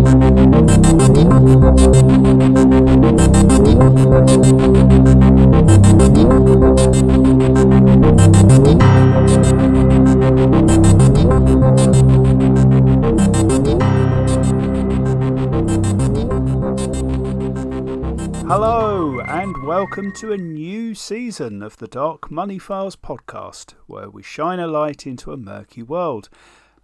Hello and welcome to a new season of the Dark Money Files podcast, where we shine a light into a murky world.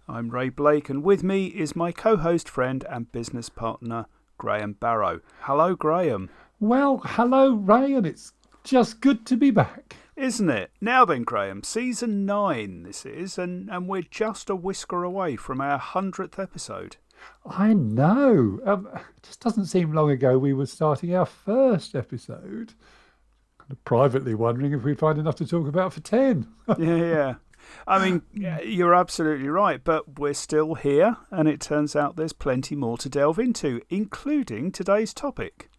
I'm Ray Blake, and with me is my co-host, friend and business partner, Graham Barrow. Hello, Graham. Well, hello, Ray, and it's just good to be back. Isn't it? Now then, Graham, season 9 this is, and we're just a whisker away from our 100th episode. I know. It just doesn't seem long ago we were starting our first episode. Kind of privately wondering if we'd find enough to talk about for 10. Yeah. I mean, you're absolutely right, but we're still here, and it turns out there's plenty more to delve into, including today's topic.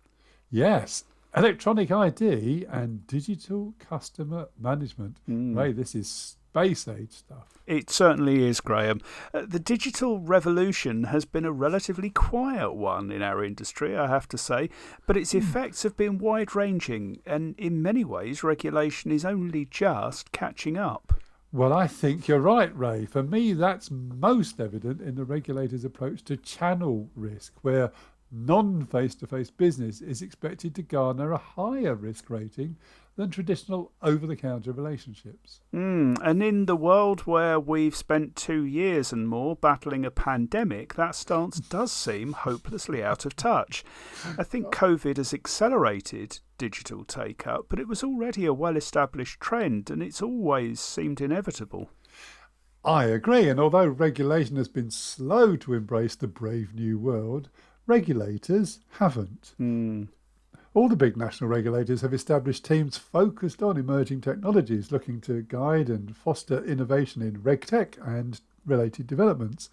Yes, electronic ID and digital customer management. Ray, this is space age stuff. It certainly is, Graham. The digital revolution has been a relatively quiet one in our industry, I have to say, but its effects have been wide-ranging, and in many ways regulation is only just catching up. Well, I think you're right, Ray. For me, that's most evident in the regulator's approach to channel risk, where non-face-to-face business is expected to garner a higher risk rating than traditional over-the-counter relationships. And in the world where we've spent 2 years and more battling a pandemic, that stance does seem hopelessly out of touch. I think COVID has accelerated digital take-up, but it was already a well-established trend, and it's always seemed inevitable. I agree, and although regulation has been slow to embrace the brave new world, regulators haven't. All the big national regulators have established teams focused on emerging technologies, looking to guide and foster innovation in RegTech and related developments.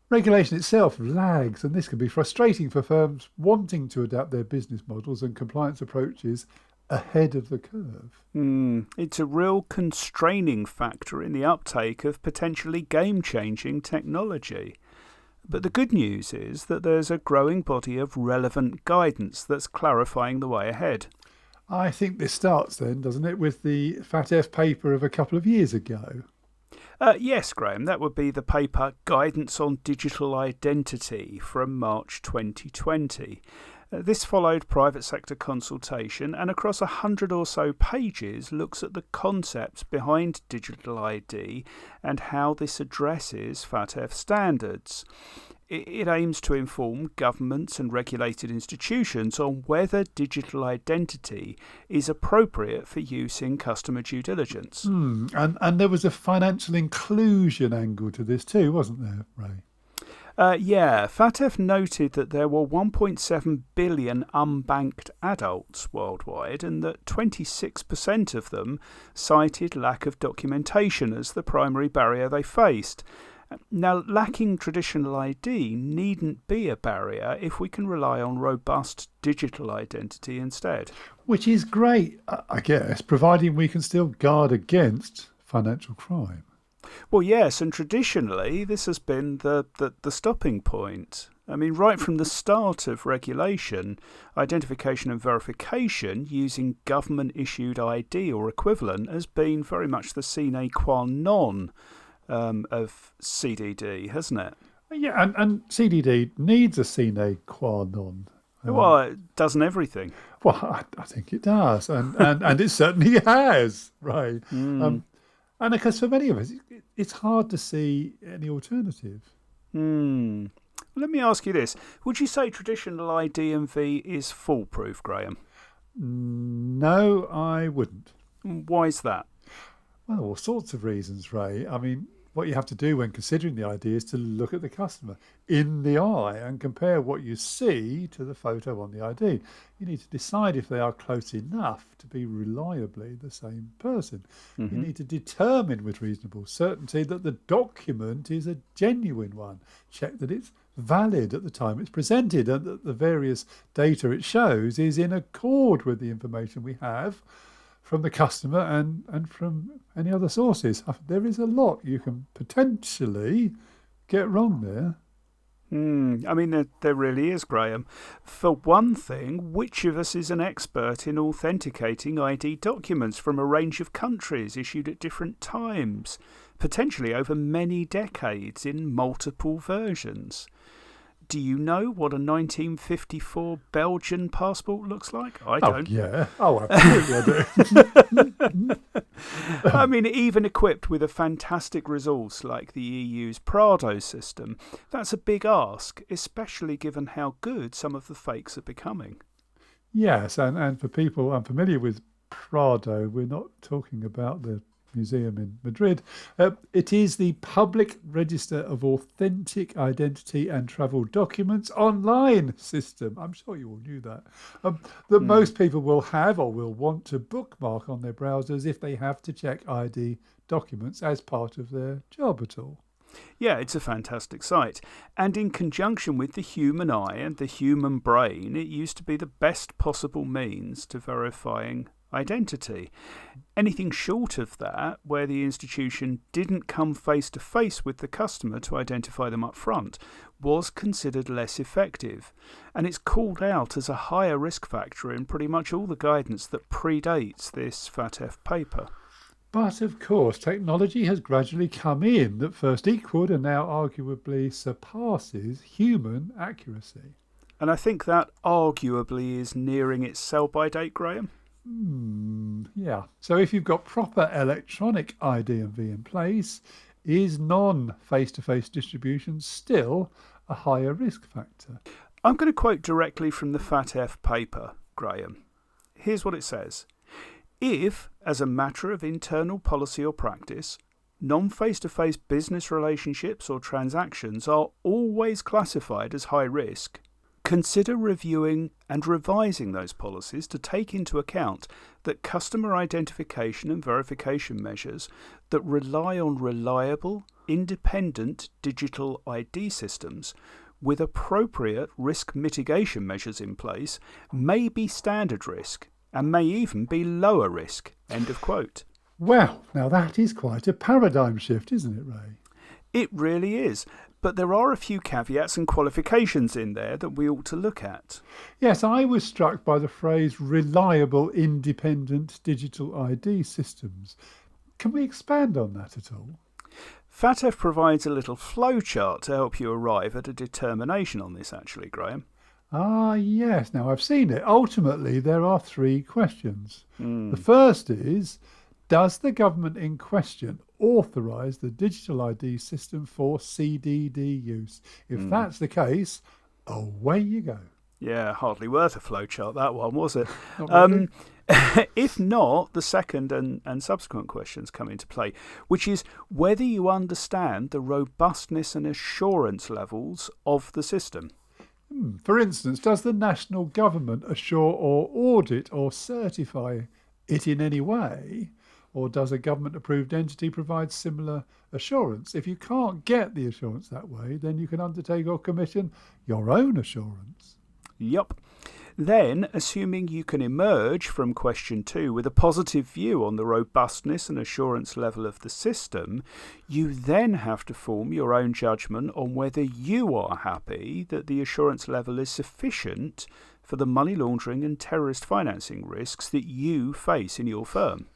Regulation itself lags, and this can be frustrating for firms wanting to adapt their business models and compliance approaches ahead of the curve. It's a real constraining factor in the uptake of potentially game-changing technology. But the good news is that there's a growing body of relevant guidance that's clarifying the way ahead. I think this starts then, doesn't it, with the FATF paper of a couple of years ago? Yes, Graham, that would be the paper Guidance on Digital Identity from March 2020. This followed private sector consultation, and across 100 or so pages looks at the concepts behind digital ID and how this addresses FATF standards. It aims to inform governments and regulated institutions on whether digital identity is appropriate for use in customer due diligence. And there was a financial inclusion angle to this too, wasn't there, Ray? FATF noted that there were 1.7 billion unbanked adults worldwide, and that 26% of them cited lack of documentation as the primary barrier they faced. Now, lacking traditional ID needn't be a barrier if we can rely on robust digital identity instead. Which is great, I guess, providing we can still guard against financial crime. Well, yes, and traditionally this has been the stopping point. I mean, right from the start of regulation, identification and verification using government-issued ID or equivalent has been very much the sine qua non of CDD, hasn't it? Yeah, and CDD needs a sine qua non. Well, it doesn't everything. Well, I think it does, and it certainly has, right? And because for many of us, it's hard to see any alternative. Let me ask you this. Would you say traditional ID&V is foolproof, Graham? No, I wouldn't. Why is that? Well, all sorts of reasons, Ray. I mean, what you have to do when considering the ID is to look at the customer in the eye and compare what you see to the photo on the ID. You need to decide if they are close enough to be reliably the same person. You need to determine with reasonable certainty that the document is a genuine one. Check that it's valid at the time it's presented and that the various data it shows is in accord with the information we have from the customer and from any other sources. There is a lot you can potentially get wrong there. I mean, there really is, Graham. For one thing, which of us is an expert in authenticating ID documents from a range of countries issued at different times, potentially over many decades in multiple versions? Do you know what a 1954 Belgian passport looks like? I Oh, don't. yeah. Oh, absolutely I do. I mean, even equipped with a fantastic resource like the EU's Prado system, that's a big ask, especially given how good some of the fakes are becoming. Yes, and for people unfamiliar with Prado, we're not talking about the museum in Madrid. It is the public register of authentic identity and travel documents online system. I'm sure you all knew that. That most people will have or will want to bookmark on their browsers if they have to check ID documents as part of their job at all. Yeah, it's a fantastic site. And in conjunction with the human eye and the human brain, it used to be the best possible means to verifying identity. Anything short of that, where the institution didn't come face to face with the customer to identify them up front, was considered less effective. And it's called out as a higher risk factor in pretty much all the guidance that predates this FATF paper. But of course, technology has gradually come in that first equaled and now arguably surpasses human accuracy. And I think that arguably is nearing its sell-by date, Graham. Yeah. So if you've got proper electronic ID&V in place, is non-face-to-face distribution still a higher risk factor? I'm going to quote directly from the FATF paper, Graham. Here's what it says. If, as a matter of internal policy or practice, non-face-to-face business relationships or transactions are always classified as high risk, consider reviewing and revising those policies to take into account that customer identification and verification measures that rely on reliable, independent digital ID systems with appropriate risk mitigation measures in place may be standard risk and may even be lower risk. End of quote. Well, now that is quite a paradigm shift, isn't it, Ray? It really is. But there are a few caveats and qualifications in there that we ought to look at. Yes, I was struck by the phrase reliable, independent digital ID systems. Can we expand on that at all? FATF provides a little flowchart to help you arrive at a determination on this, actually, Graham. Ah, yes. Now I've seen it. Ultimately, there are three questions. The first is, does the government in question authorise the digital ID system for CDD use? If that's the case, away you go. Yeah, hardly worth a flowchart, that one, was it? Not really. If not, the second and subsequent questions come into play, which is whether you understand the robustness and assurance levels of the system. For instance, does the national government assure or audit or certify it in any way? Or does a government-approved entity provide similar assurance? If you can't get the assurance that way, then you can undertake or commission your own assurance. Yup. Then, assuming you can emerge from question 2 with a positive view on the robustness and assurance level of the system, you then have to form your own judgment on whether you are happy that the assurance level is sufficient for the money laundering and terrorist financing risks that you face in your firm.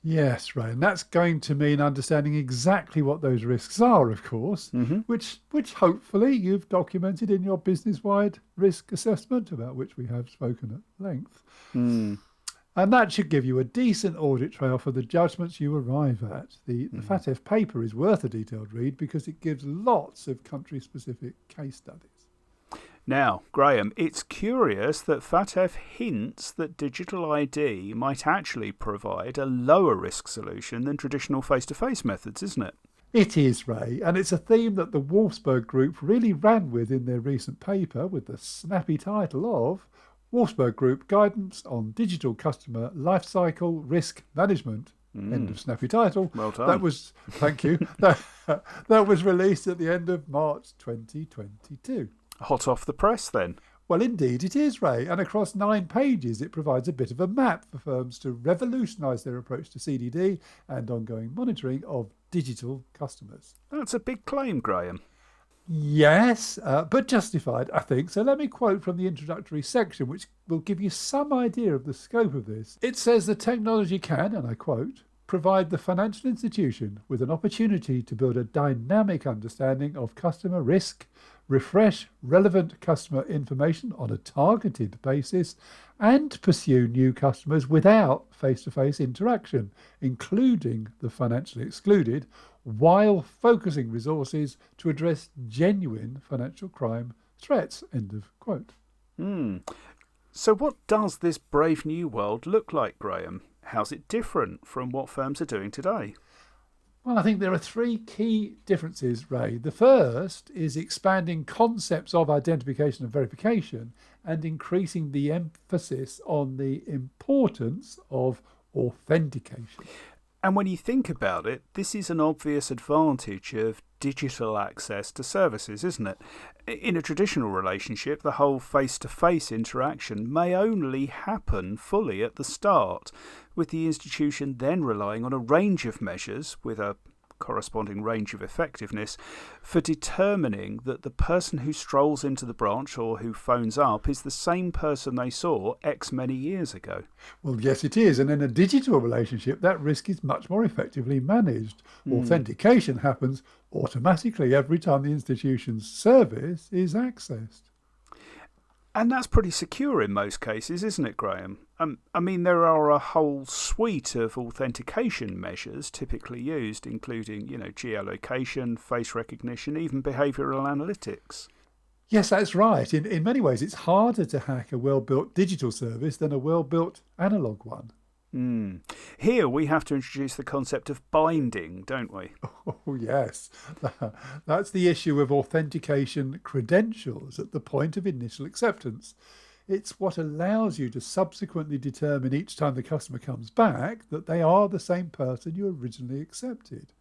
Yes, Ray, and that's going to mean understanding exactly what those risks are, of course, which hopefully you've documented in your business-wide risk assessment, about which we have spoken at length. And that should give you a decent audit trail for the judgments you arrive at. The FATF paper is worth a detailed read because it gives lots of country-specific case studies. Now, Graham, it's curious that FATF hints that digital ID might actually provide a lower risk solution than traditional face-to-face methods, isn't it? It is, Ray, and it's a theme that the Wolfsburg group really ran with in their recent paper with the snappy title of Wolfsburg Group Guidance on Digital Customer Lifecycle Risk Management. End of snappy title. Well done. That was, thank you, that was released at the end of March 2022. Hot off the press, then. Well, indeed it is, Ray, and across 9 pages it provides a bit of a map for firms to revolutionise their approach to CDD and ongoing monitoring of digital customers. That's a big claim, Graham. Yes, but justified, I think. So let me quote from the introductory section, which will give you some idea of the scope of this. It says the technology can, and I quote, provide the financial institution with an opportunity to build a dynamic understanding of customer risk, refresh relevant customer information on a targeted basis, and pursue new customers without face-to-face interaction, including the financially excluded, while focusing resources to address genuine financial crime threats. End of quote. So what does this brave new world look like, Graham? How's it different from what firms are doing today? Well, I think there are three key differences, Ray. The first is expanding concepts of identification and verification and increasing the emphasis on the importance of authentication. And when you think about it, this is an obvious advantage of digital access to services, isn't it? In a traditional relationship, the whole face-to-face interaction may only happen fully at the start, with the institution then relying on a range of measures with a corresponding range of effectiveness for determining that the person who strolls into the branch or who phones up is the same person they saw X many years ago. Well, yes, it is. And in a digital relationship, that risk is much more effectively managed. Authentication happens automatically every time the institution's service is accessed. And that's pretty secure in most cases, isn't it, Graham? I mean, there are a whole suite of authentication measures typically used, including, geolocation, face recognition, even behavioural analytics. Yes, that's right. In many ways, it's harder to hack a well-built digital service than a well-built analog one. Here we have to introduce the concept of binding, don't we? Oh, yes. That's the issue of authentication credentials at the point of initial acceptance. It's what allows you to subsequently determine each time the customer comes back that they are the same person you originally accepted.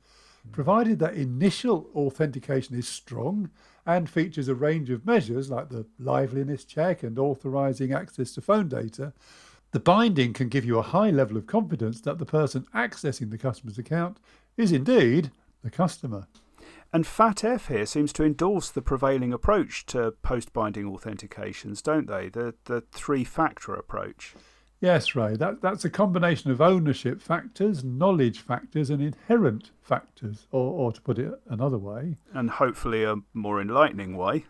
Provided that initial authentication is strong and features a range of measures like the liveliness check and authorizing access to phone data, the binding can give you a high level of confidence that the person accessing the customer's account is indeed the customer. And FATF here seems to endorse the prevailing approach to post-binding authentications, don't they? The three-factor approach. Yes, Ray, that's a combination of ownership factors, knowledge factors, and inherent factors, or to put it another way. And hopefully a more enlightening way.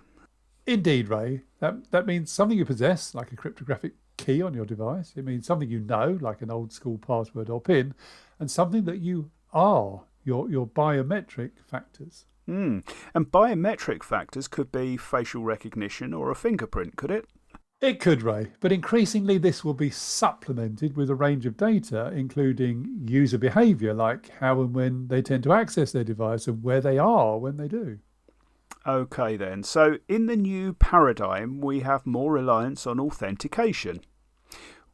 Indeed, Ray. That means something you possess, like a cryptographic key on your device. It means something you know, like an old school password or PIN, and something that you are, your biometric factors. And biometric factors could be facial recognition or a fingerprint, could it? It could, Ray, but increasingly this will be supplemented with a range of data, including user behaviour, like how and when they tend to access their device and where they are when they do. OK then, so in the new paradigm we have more reliance on authentication.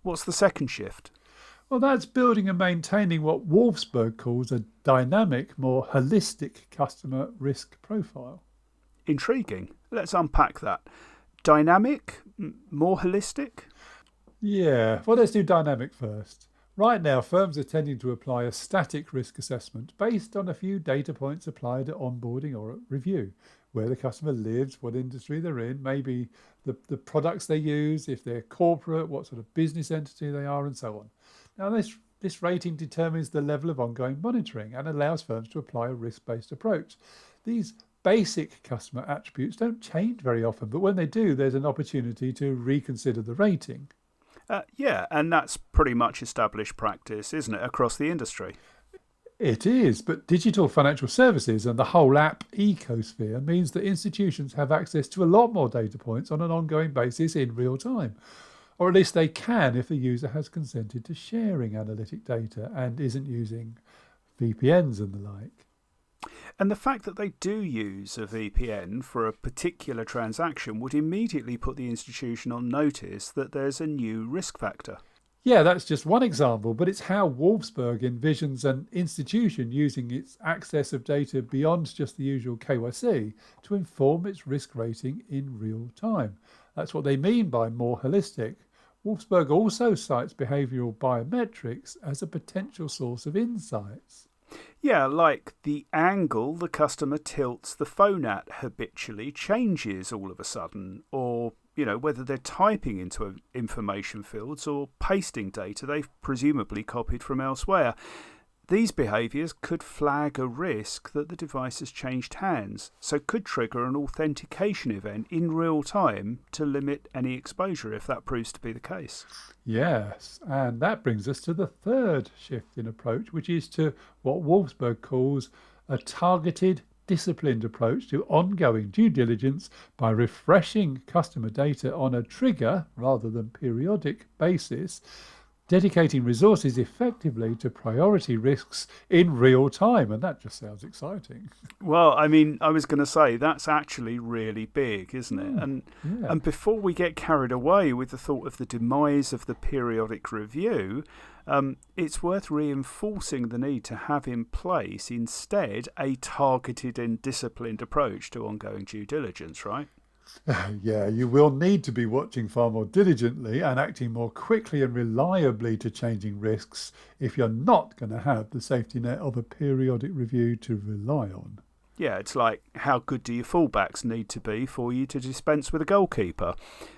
What's the second shift? Well, that's building and maintaining what Wolfsburg calls a dynamic, more holistic customer risk profile. Intriguing. Let's unpack that. Dynamic? More holistic? Yeah, well, let's do dynamic first. Right now, firms are tending to apply a static risk assessment based on a few data points applied at onboarding or at review. Where the customer lives, what industry they're in, maybe the products they use, if they're corporate, what sort of business entity they are, and so on. Now, this rating determines the level of ongoing monitoring and allows firms to apply a risk-based approach. These basic customer attributes don't change very often, but when they do, there's an opportunity to reconsider the rating. Yeah, and that's pretty much established practice, isn't it, across the industry? It is, but digital financial services and the whole app ecosphere means that institutions have access to a lot more data points on an ongoing basis in real time. Or at least they can if the user has consented to sharing analytic data and isn't using VPNs and the like. And the fact that they do use a VPN for a particular transaction would immediately put the institution on notice that there's a new risk factor. Yeah, that's just one example, but it's how Wolfsburg envisions an institution using its access of data beyond just the usual KYC to inform its risk rating in real time. That's what they mean by more holistic. Wolfsburg also cites behavioural biometrics as a potential source of insights. Yeah, like the angle the customer tilts the phone at habitually changes all of a sudden, or whether they're typing into information fields or pasting data they've presumably copied from elsewhere. These behaviours could flag a risk that the device has changed hands, so could trigger an authentication event in real time to limit any exposure if that proves to be the case. Yes, and that brings us to the third shift in approach, which is to what Wolfsburg calls a targeted, disciplined approach to ongoing due diligence by refreshing customer data on a trigger rather than periodic basis, dedicating resources effectively to priority risks in real time. And that just sounds exciting. Well, I mean, I was going to say that's actually really big, isn't it? Mm, And yeah. and before we get carried away with the thought of the demise of the periodic review, it's worth reinforcing the need to have in place instead a targeted and disciplined approach to ongoing due diligence, right? Yeah, you will need to be watching far more diligently and acting more quickly and reliably to changing risks if you're not going to have the safety net of a periodic review to rely on. Yeah, it's like how good do your fullbacks need to be for you to dispense with a goalkeeper?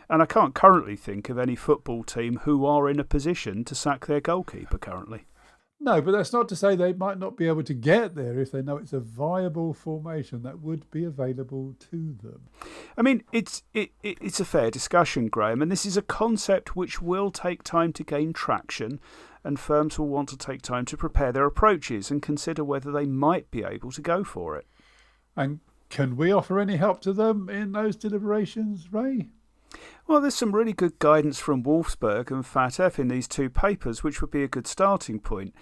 And I can't currently think of any football team who are in a position to sack their goalkeeper currently. No, but that's not to say they might not be able to get there if they know it's a viable formation that would be available to them. I mean, it's a fair discussion, Graham, and this is a concept which will take time to gain traction, and firms will want to take time to prepare their approaches and consider whether they might be able to go for it. And can we offer any help to them in those deliberations, Ray? Well, there's some really good guidance from Wolfsburg and FATF in these two papers, which would be a good starting point.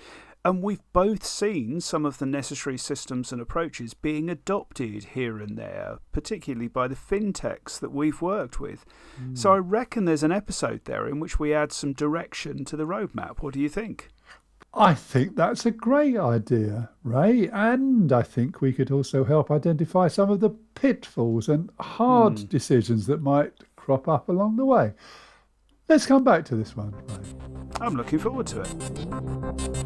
And we've both seen some of the necessary systems and approaches being adopted here and there, particularly by the fintechs that we've worked with. So I reckon there's an episode there in which we add some direction to the roadmap. What do you think? I think that's a great idea, Ray. And I think we could also help identify some of the pitfalls and hard decisions that might crop up along the way. Let's come back to this one, Ray. I'm looking forward to it.